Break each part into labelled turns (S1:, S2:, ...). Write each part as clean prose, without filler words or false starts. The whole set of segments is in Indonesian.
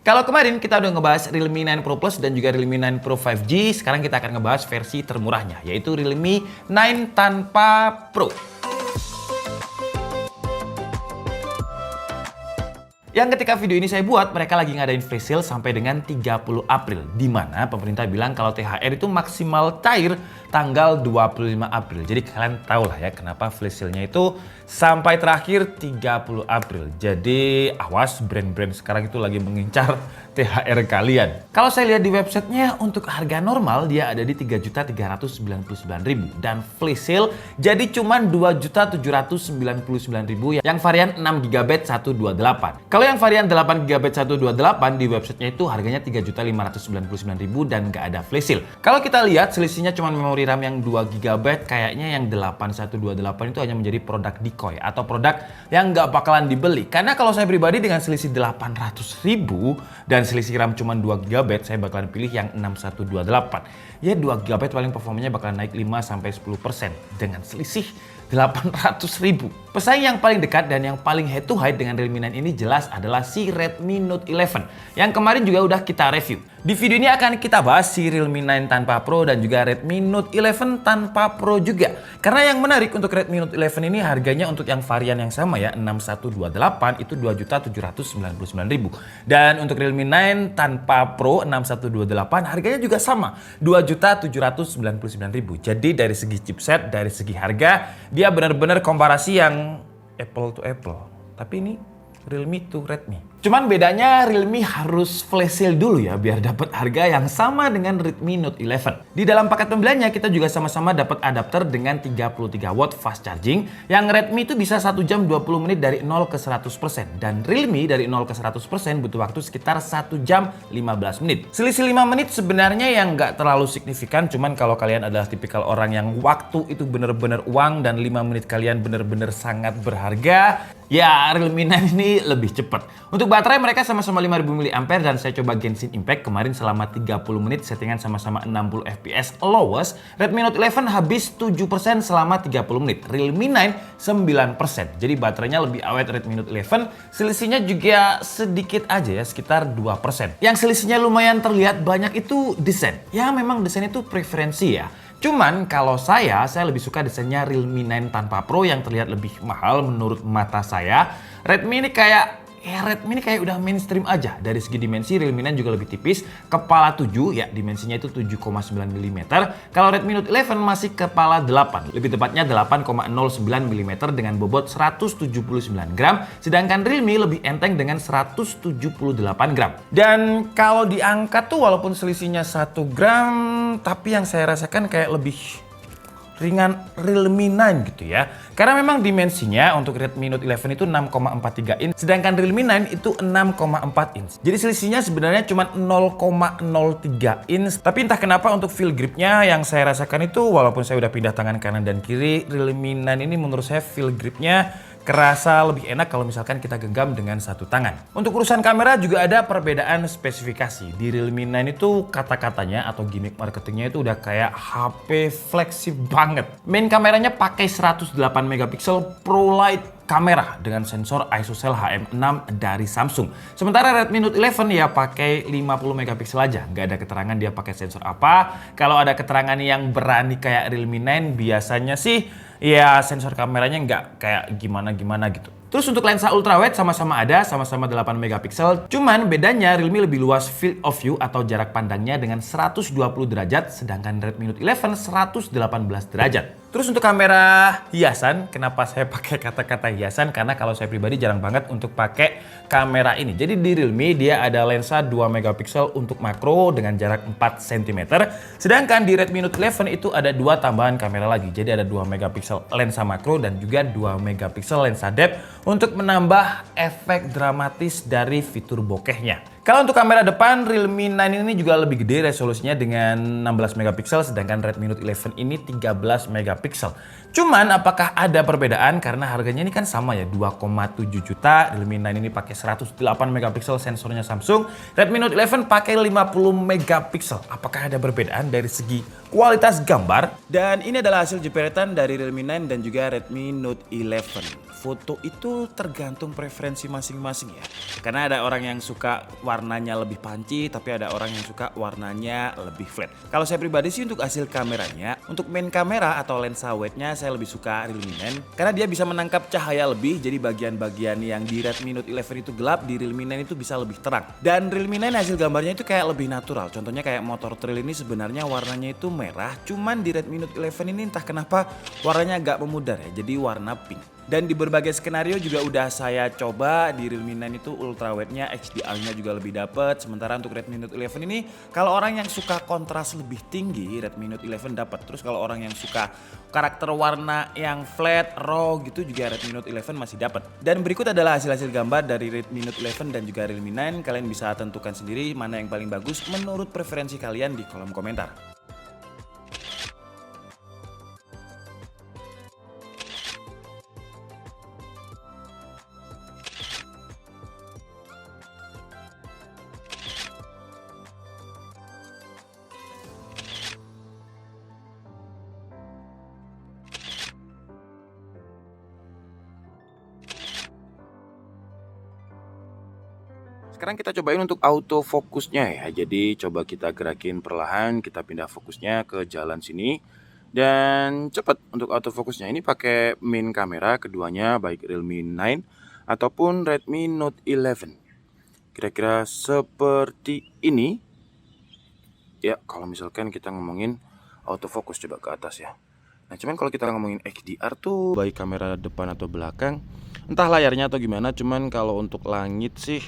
S1: Kalau kemarin kita udah ngebahas Realme 9 Pro Plus dan juga Realme 9 Pro 5G, sekarang kita akan ngebahas versi termurahnya, yaitu Realme 9 tanpa Pro. Yang ketika video ini saya buat, mereka lagi ngadain flash sale sampai dengan 30 April. Di mana pemerintah bilang kalau THR itu maksimal cair tanggal 25 April. Jadi kalian tahu lah ya kenapa flash sale-nya itu sampai terakhir 30 April. Jadi awas brand-brand sekarang itu lagi mengincar THR kalian. Kalau saya lihat di websitenya untuk harga normal dia ada di 3.399.000 dan flash sale jadi cuman 2.799.000 yang varian 6GB 128. Kalau yang varian 8GB 128 di websitenya itu harganya 3.599.000 dan nggak ada flash sale. Kalau kita lihat selisihnya cuma memori RAM yang 2GB, kayaknya yang 8128 itu hanya menjadi produk decoy atau produk yang nggak bakalan dibeli. Karena kalau saya pribadi dengan selisih 800.000 dan selisih RAM cuma 2GB, saya bakalan pilih yang 6128. Ya 2GB paling performanya bakalan naik 5-10% dengan selisih 800.000. Pesaing yang paling dekat dan yang paling head to head dengan Realme 9 ini jelas adalah si Redmi Note 11 yang kemarin juga udah kita review. Di video ini akan kita bahas si Realme 9 tanpa Pro dan juga Redmi Note 11 tanpa Pro juga. Karena yang menarik untuk Redmi Note 11 ini harganya untuk yang varian yang sama ya 6128 itu 2.799.000 dan untuk Realme 9 tanpa Pro 6128 harganya juga sama 2.799.000. Jadi dari segi chipset, dari segi harga dia benar-benar komparasi yang Apple to Apple. Tapi ini Realme to Redmi. Cuman bedanya Realme harus flash sale dulu ya biar dapat harga yang sama dengan Redmi Note 11. Di dalam paket pembeliannya kita juga sama-sama dapat adapter dengan 33 watt fast charging yang Redmi itu bisa 1 jam 20 menit dari 0 ke 100% dan Realme dari 0 ke 100% butuh waktu sekitar 1 jam 15 menit. Selisih 5 menit sebenarnya yang nggak terlalu signifikan, cuman kalau kalian adalah tipikal orang yang waktu itu bener-bener uang dan 5 menit kalian bener-bener sangat berharga, ya Realme 9 ini lebih cepat. Untuk baterai mereka sama-sama 5000 mAh dan saya coba Genshin Impact kemarin selama 30 menit settingan sama-sama 60 fps lowest. Redmi Note 11 habis 7% selama 30 menit. Realme 9 9%. Jadi baterainya lebih awet Redmi Note 11. Selisihnya juga sedikit aja ya, sekitar 2%. Yang selisihnya lumayan terlihat banyak itu desain. Ya memang desain itu preferensi ya. Cuman kalau saya lebih suka desainnya Realme 9 tanpa Pro yang terlihat lebih mahal menurut mata saya. Redmi ini kayak udah mainstream aja. Dari segi dimensi Realme 9 juga lebih tipis. Kepala 7 ya dimensinya itu 7,9 mm. Kalau Redmi Note 11 masih kepala 8. Lebih tepatnya 8,09 mm dengan bobot 179 gram. Sedangkan Realme lebih enteng dengan 178 gram. Dan kalau diangkat tuh walaupun selisihnya 1 gram, tapi yang saya rasakan kayak lebih ringan Realme 9 gitu ya. Karena memang dimensinya untuk Redmi Note 11 itu 6,43 inch, sedangkan Realme 9 itu 6,4 inch. Jadi selisihnya sebenarnya cuma 0,03 inch. Tapi entah kenapa untuk feel gripnya yang saya rasakan itu walaupun saya udah pindah tangan kanan dan kiri, Realme 9 ini menurut saya feel gripnya kerasa lebih enak kalau misalkan kita genggam dengan satu tangan. Untuk urusan kamera juga ada perbedaan spesifikasi. Di Realme 9 itu kata-katanya atau gimmick marketingnya itu udah kayak HP flagship banget. Main kameranya pakai 108 megapiksel Pro Light kamera dengan sensor ISOCELL HM6 dari Samsung. Sementara Redmi Note 11 ya pakai 50 megapiksel aja. Nggak ada keterangan dia pakai sensor apa. Kalau ada keterangan yang berani kayak Realme 9 biasanya sih ya sensor kameranya nggak kayak gimana-gimana gitu. Terus untuk lensa ultrawide sama-sama ada, sama-sama 8 megapiksel. Cuman bedanya Realme lebih luas field of view atau jarak pandangnya dengan 120 derajat, sedangkan Redmi Note 11 118 derajat. Terus untuk kamera hiasan, kenapa saya pakai kata-kata hiasan? Karena kalau saya pribadi jarang banget untuk pakai kamera ini. Jadi di Realme dia ada lensa 2 megapiksel untuk makro dengan jarak 4 cm. Sedangkan di Redmi Note 11 itu ada 2 tambahan kamera lagi. Jadi ada 2 megapiksel lensa makro dan juga 2 megapiksel lensa depth untuk menambah efek dramatis dari fitur bokehnya. Kalau untuk kamera depan, Realme 9 ini juga lebih gede resolusinya dengan 16 megapiksel, sedangkan Redmi Note 11 ini 13 megapiksel. Cuman apakah ada perbedaan? Karena harganya ini kan sama ya, 2,7 juta. Realme 9 ini pakai 108 megapiksel sensornya Samsung. Redmi Note 11 pakai 50 megapiksel. Apakah ada perbedaan dari segi kualitas gambar? Dan ini adalah hasil jepretan dari Realme 9 dan juga Redmi Note 11. Foto itu tergantung preferensi masing-masing ya. Karena ada orang yang suka warna warnanya lebih punchy, tapi ada orang yang suka warnanya lebih flat. Kalau saya pribadi sih untuk hasil kameranya, untuk main kamera atau lensa wide-nya saya lebih suka Realme 9 karena dia bisa menangkap cahaya lebih, jadi bagian-bagian yang di Redmi Note 11 itu gelap, di Realme 9 itu bisa lebih terang. Dan Realme 9 hasil gambarnya itu kayak lebih natural. Contohnya kayak motor trail ini sebenarnya warnanya itu merah, cuman di Redmi Note 11 ini entah kenapa warnanya agak memudar ya, jadi warna pink. Dan di berbagai skenario juga udah saya coba, di Realme 9 itu ultra wide-nya, HDR-nya juga lebih dapet. Sementara untuk Redmi Note 11 ini, kalau orang yang suka kontras lebih tinggi, Redmi Note 11 dapat. Terus kalau orang yang suka karakter warna yang flat, raw gitu juga Redmi Note 11 masih dapat. Dan berikut adalah hasil-hasil gambar dari Redmi Note 11 dan juga Realme 9. Kalian bisa tentukan sendiri mana yang paling bagus menurut preferensi kalian di kolom komentar. Sekarang kita cobain untuk autofokusnya ya. Jadi coba kita gerakin perlahan, kita pindah fokusnya ke jalan sini. Dan cepat untuk autofokusnya. Ini pakai main kamera keduanya, baik Realme 9 ataupun Redmi Note 11. Kira-kira seperti ini. Ya, kalau misalkan kita ngomongin autofokus, coba ke atas ya. Nah, cuman kalau kita ngomongin HDR tuh baik kamera depan atau belakang, entah layarnya atau gimana, cuman kalau untuk langit sih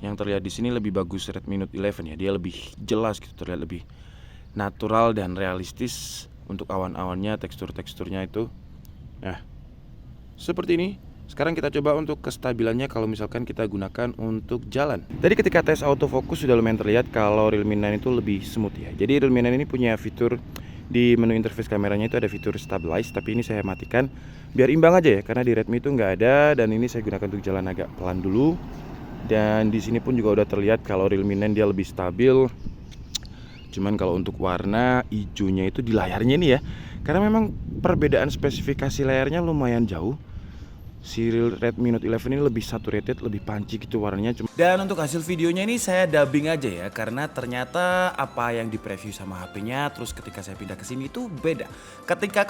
S1: yang terlihat di sini lebih bagus Redmi Note 11 ya. Dia lebih jelas gitu, terlihat lebih natural dan realistis untuk awan-awannya, tekstur-teksturnya itu. Nah, seperti ini. Sekarang kita coba untuk kestabilannya kalau misalkan kita gunakan untuk jalan. Tadi ketika tes autofocus sudah lumayan terlihat kalau Realme 9 itu lebih smooth ya. Jadi Realme 9 ini punya fitur di menu interface kameranya itu ada fitur stabilize, tapi ini saya matikan biar imbang aja ya, karena di Redmi itu nggak ada. Dan ini saya gunakan untuk jalan agak pelan dulu. Dan di sini pun juga udah terlihat kalau Realme 9 dia lebih stabil. Cuman kalau untuk warna hijaunya itu di layarnya ini ya, karena memang perbedaan spesifikasi layarnya lumayan jauh. Si Redmi Note 11 ini lebih saturated, lebih punchy gitu warnanya. Dan untuk hasil videonya ini saya dubbing aja ya, karena ternyata apa yang di preview sama HP-nya terus ketika saya pindah ke sini itu beda. Ketika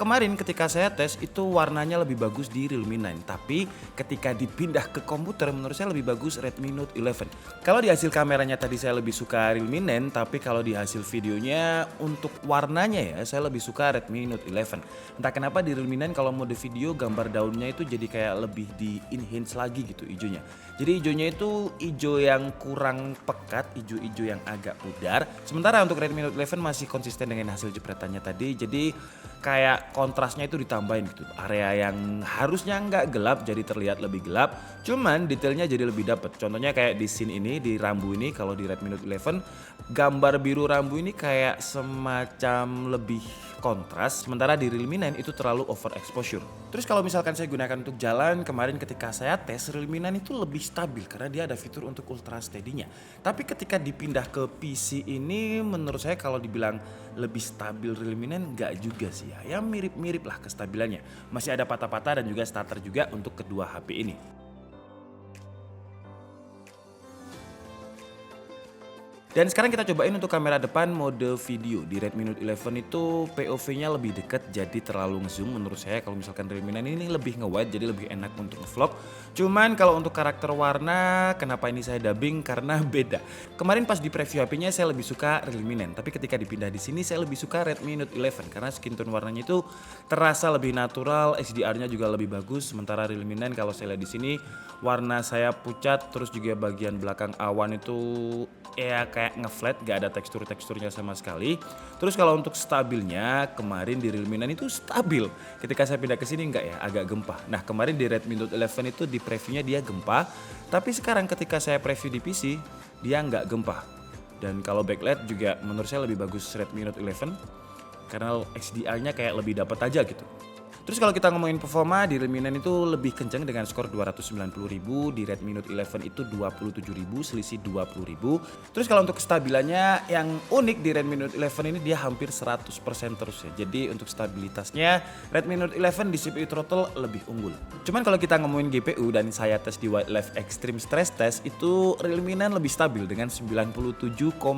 S1: saya tes itu warnanya lebih bagus di Realme 9, tapi ketika dipindah ke komputer menurut saya lebih bagus Redmi Note 11. Kalau di hasil kameranya tadi saya lebih suka Realme 9, tapi kalau di hasil videonya untuk warnanya ya saya lebih suka Redmi Note 11. Entah kenapa di Realme 9 kalau mode video gambar daunnya itu jadi kayak lebih di enhance lagi gitu hijaunya. Jadi hijaunya itu hijau yang kurang pekat, hijau-hijau yang agak pudar. Sementara untuk Redmi Note 11 masih konsisten dengan hasil jepretannya tadi. Jadi kayak kontrasnya itu ditambahin gitu. Area yang harusnya nggak gelap jadi terlihat lebih gelap. Cuman detailnya jadi lebih dapet. Contohnya kayak di scene ini, di rambu ini kalau di Redmi Note 11 gambar biru rambu ini kayak semacam lebih kontras, sementara di Realme 9 itu terlalu overexposure. Terus kalau misalkan saya gunakan untuk jalan, kemarin ketika saya tes Realme 9 itu lebih stabil karena dia ada fitur untuk ultra steady-nya. Tapi ketika dipindah ke PC ini menurut saya kalau dibilang lebih stabil Realme 9 enggak juga sih ya. Ya mirip-mirip lah kestabilannya. Masih ada patah-patah dan juga stutter juga untuk kedua HP ini. Dan sekarang kita cobain untuk kamera depan mode video. Di Redmi Note 11 itu POV-nya lebih dekat jadi terlalu ngezoom menurut saya. Kalau misalkan Realme 9 ini lebih nge-wide jadi lebih enak untuk nge-vlog. Cuman kalau untuk karakter warna, kenapa ini saya dubbing? Karena beda. Kemarin pas di preview HP-nya saya lebih suka Realme 9, tapi ketika dipindah di sini saya lebih suka Redmi Note 11 karena skin tone warnanya itu terasa lebih natural, HDR-nya juga lebih bagus. Sementara Realme 9 kalau saya lihat di sini warna saya pucat, terus juga bagian belakang awan itu ya kayak nge-flat, gak ada teksturnya sama sekali. Terus kalau untuk stabilnya kemarin di Realme 9 itu stabil. Ketika saya pindah ke sini enggak ya, agak gempa. Nah, kemarin di Redmi Note 11 itu di previewnya dia gempa, tapi sekarang ketika saya preview di PC dia nggak gempa. Dan kalau backlight juga menurut saya lebih bagus Redmi Note 11 karena HDR-nya kayak lebih dapat aja gitu. Terus kalau kita ngomongin performa, di Realme 9 itu lebih kenceng dengan skor 290.000, di Redmi Note 11 itu 27.000, selisih 20.000. Terus kalau untuk kestabilannya yang unik di Redmi Note 11 ini dia hampir 100% terus ya. Jadi untuk stabilitasnya Redmi Note 11 di CPU throttle lebih unggul. Cuman kalau kita ngomongin GPU dan saya tes di Wildlife Extreme Stress Test itu Realme 9 lebih stabil dengan 97,6%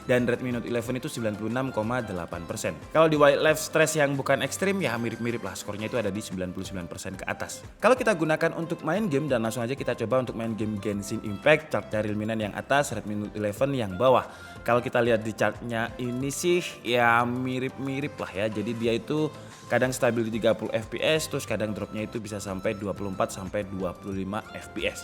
S1: dan Redmi Note 11 itu 96,8%. Kalau di Wildlife Stress yang bukan ekstrim ya mirip-mirip lah, skornya itu ada di 99% ke atas. Kalau kita gunakan untuk main game dan langsung aja kita coba untuk main game Genshin Impact, chartnya Realme 9 yang atas, Redmi Note 11 yang bawah. Kalau kita lihat di chartnya ini sih ya mirip-mirip lah ya. Jadi dia itu kadang stabil di 30 fps, terus kadang dropnya itu bisa sampai 24 sampai 25 fps.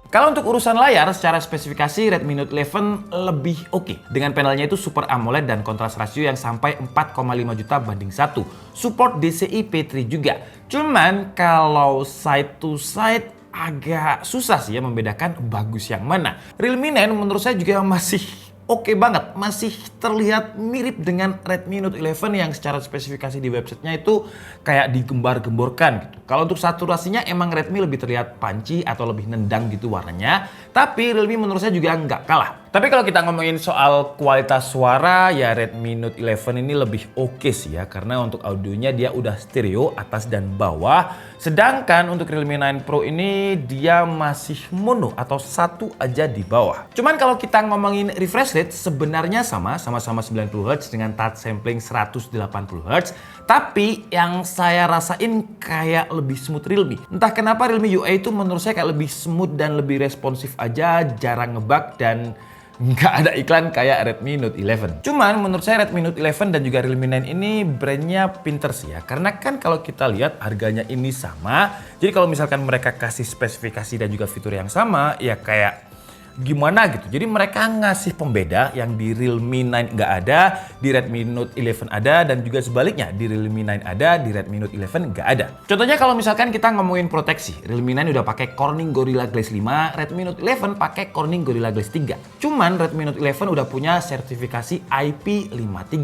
S1: Kalau untuk urusan layar, secara spesifikasi Redmi Note 11 lebih oke. Dengan panelnya itu Super AMOLED dan kontras rasio yang sampai 4,5 juta banding 1. Support DCI P3 juga. Cuman kalau side to side agak susah sih ya membedakan bagus yang mana. Realme 9 menurut saya juga masih oke banget, masih terlihat mirip dengan Redmi Note 11 yang secara spesifikasi di websitenya itu kayak digembar-gemborkan gitu. Kalau untuk saturasinya emang Redmi lebih terlihat punchy atau lebih nendang gitu warnanya, tapi Realme menurut saya juga nggak kalah. Tapi kalau kita ngomongin soal kualitas suara, ya Redmi Note 11 ini lebih oke sih ya, karena untuk audionya dia udah stereo atas dan bawah. Sedangkan untuk Realme 9 Pro ini dia masih mono atau satu aja di bawah. Cuman kalau kita ngomongin refresh rate sebenarnya sama-sama 90 Hz dengan touch sampling 180 Hz. Tapi yang saya rasain kayak lebih smooth Realme. Entah kenapa Realme UI itu menurut saya kayak lebih smooth dan lebih responsif aja, jarang ngebug dan nggak ada iklan kayak Redmi Note 11. Cuman menurut saya Redmi Note 11 dan juga Realme 9 ini brandnya pinter sih ya. Karena kan kalau kita lihat harganya ini sama. Jadi kalau misalkan mereka kasih spesifikasi dan juga fitur yang sama, ya kayak gimana gitu. Jadi mereka ngasih pembeda yang di Realme 9 nggak ada, di Redmi Note 11 ada, dan juga sebaliknya di Realme 9 ada, di Redmi Note 11 nggak ada. Contohnya kalau misalkan kita ngomongin proteksi, Realme 9 udah pakai Corning Gorilla Glass 5, Redmi Note 11 pakai Corning Gorilla Glass 3. Cuman Redmi Note 11 udah punya sertifikasi IP53.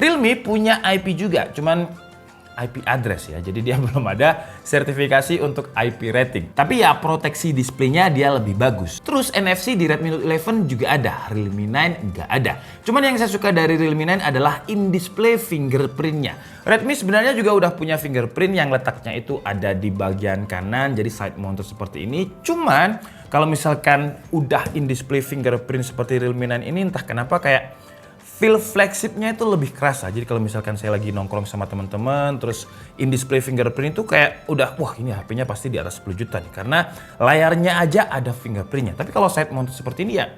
S1: Realme punya IP juga, cuman IP address ya, jadi dia belum ada sertifikasi untuk IP rating. Tapi ya proteksi displaynya dia lebih bagus. Terus NFC di Redmi Note 11 juga ada, Realme 9 nggak ada. Cuman yang saya suka dari Realme 9 adalah in-display fingerprintnya. Redmi sebenarnya juga udah punya fingerprint yang letaknya itu ada di bagian kanan, jadi side mounted seperti ini. Cuman kalau misalkan udah in-display fingerprint seperti Realme 9 ini, entah kenapa kayak feel flagshipnya itu lebih kerasa. Jadi kalau misalkan saya lagi nongkrong sama teman-teman, terus in display fingerprint itu kayak udah, wah ini HP-nya pasti di atas 10 juta nih. Karena layarnya aja ada fingerprintnya. Tapi kalau side mounted seperti ini ya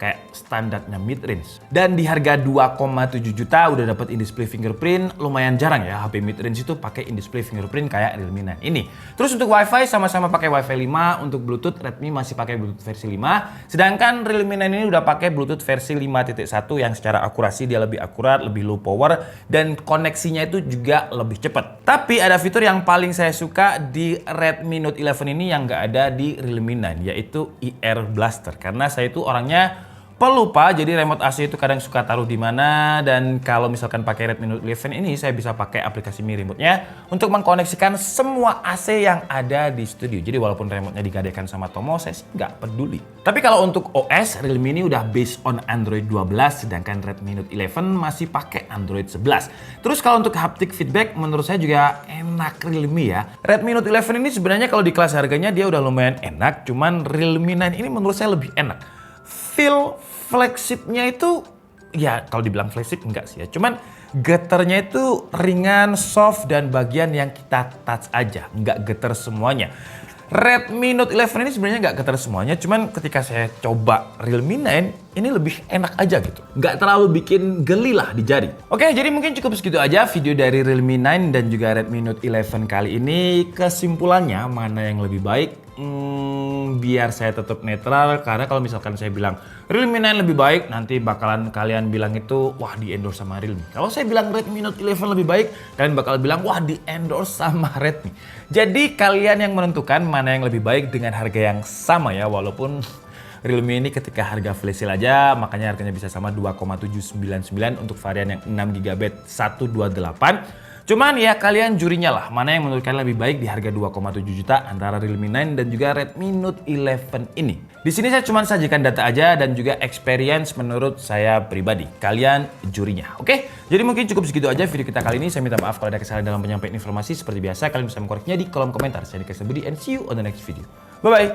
S1: kayak standarnya mid range. Dan di harga 2,7 juta udah dapat in display fingerprint, lumayan jarang ya HP mid range itu pakai in display fingerprint kayak Realme 9 ini. Terus untuk WiFi sama-sama pakai WiFi 5, untuk Bluetooth Redmi masih pakai Bluetooth versi 5, sedangkan Realme 9 ini udah pakai Bluetooth versi 5.1 yang secara akurasi dia lebih akurat, lebih low power dan koneksinya itu juga lebih cepat. Tapi ada fitur yang paling saya suka di Redmi Note 11 ini yang nggak ada di Realme 9, yaitu Air Blaster. Karena saya itu orangnya pelupa, jadi remote AC itu kadang suka taruh di mana, dan kalau misalkan pakai Redmi Note 11 ini saya bisa pakai aplikasi Mi Remote-nya untuk mengkoneksikan semua AC yang ada di studio. Jadi walaupun remote-nya digadekan sama Tomo, saya sih nggak peduli. Tapi kalau untuk OS, Realme ini udah based on Android 12, sedangkan Redmi Note 11 masih pakai Android 11. Terus kalau untuk haptic feedback, menurut saya juga enak Realme ya. Redmi Note 11 ini sebenarnya kalau di kelas harganya dia udah lumayan enak, cuman Realme 9 ini menurut saya lebih enak. Feel flagshipnya itu ya kalau dibilang flagship enggak sih ya, cuman getarnya itu ringan, soft, dan bagian yang kita touch aja, nggak getar semuanya. Redmi Note 11 ini sebenarnya nggak getar semuanya, cuman ketika saya coba Realme 9 ini lebih enak aja gitu, nggak terlalu bikin geli lah di jari. Oke, jadi mungkin cukup segitu aja video dari Realme 9 dan juga Redmi Note 11 kali ini. Kesimpulannya mana yang lebih baik? Biar saya tetap netral, karena kalau misalkan saya bilang Realme 9 lebih baik, nanti bakalan kalian bilang itu wah di endorse sama Realme. Kalau saya bilang Redmi Note 11 lebih baik, kalian bakal bilang wah di endorse sama Redmi. Jadi kalian yang menentukan mana yang lebih baik dengan harga yang sama ya, walaupun Realme ini ketika harga flash sale aja, makanya harganya bisa sama 2,799 untuk varian yang 6GB 128. Cuman ya kalian jurinya lah, mana yang menurut kalian lebih baik di harga 2,7 juta antara Realme 9 dan juga Redmi Note 11 ini. Di sini saya cuma sajikan data aja dan juga experience menurut saya pribadi. Kalian jurinya, oke? Jadi mungkin cukup segitu aja video kita kali ini. Saya minta maaf kalau ada kesalahan dalam penyampaian informasi. Seperti biasa, kalian bisa mengkoreksinya di kolom komentar. Saya Dika Budi and see you on the next video. Bye-bye!